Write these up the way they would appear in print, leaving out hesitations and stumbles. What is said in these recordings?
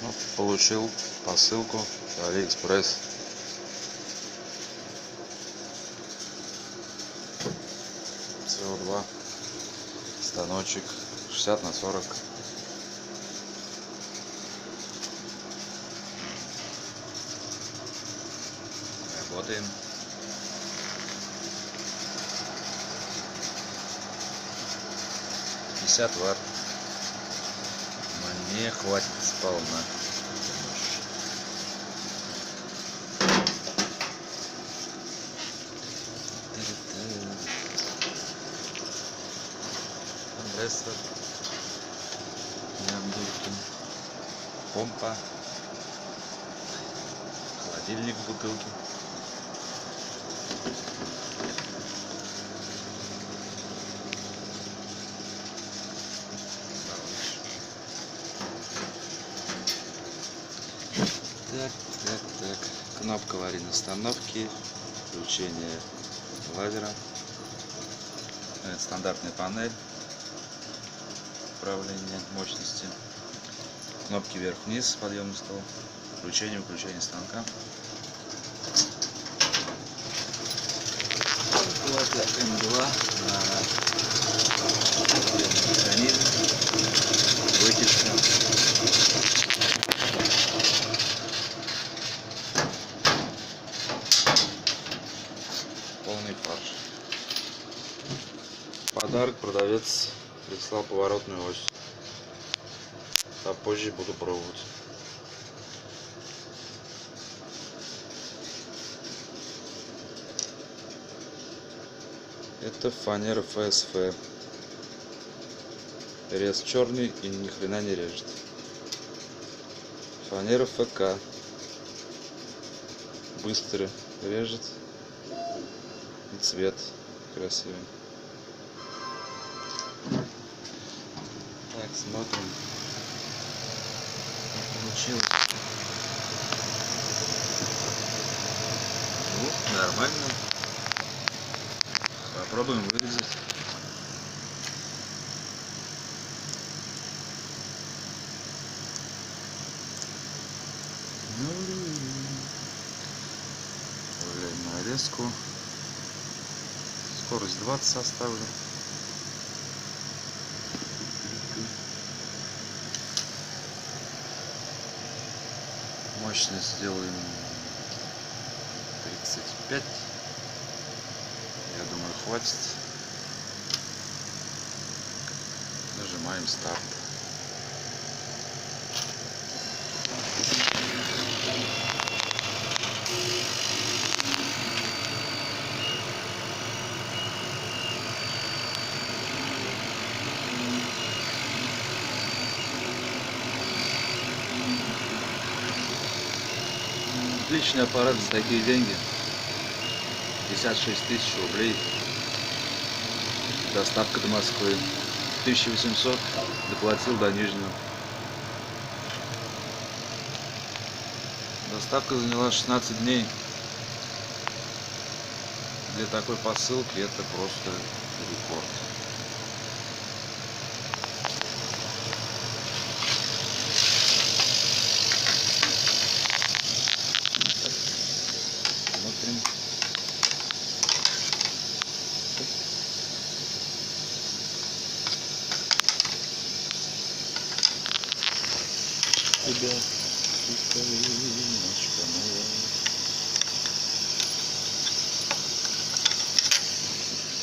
Ну, получил посылку Алиэкспресс. СО2 станочек 60×40. Работаем. Ватт. Мне хватит сполна. Компрессор. Яндуркин. Помпа. Холодильник в бутылке. Так. Кнопка аварийной остановки, включение лазера, стандартная панель управления мощности, кнопки вверх-вниз, подъемный стол, включение-выключение станка, плата М2 на механизм, вытяжка. Полный фарш. Подарок продавец прислал поворотную ось. Попозже буду пробовать. Это фанера ФСФ. Рез черный и ни хрена не режет. Фанера ФК. Быстро режет. И цвет красивый. Так, смотрим, как получилось. Ну, нормально. Попробуем вырезать. Вставляем нарезку. Скорость 20 оставлю. Мощность сделаем 35. Я думаю, хватит. Нажимаем старт. Отличный аппарат за такие деньги. 56 000 рублей. Доставка до Москвы. 1800 доплатил до Нижнего. Доставка заняла 16 дней. Для такой посылки это просто рекорд. Смотрим. Ребят, немножко новое.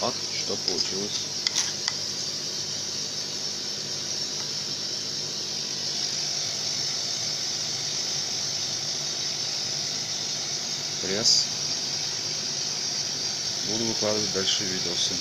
Вот что получилось. Пресс. Буду выкладывать дальше видосы.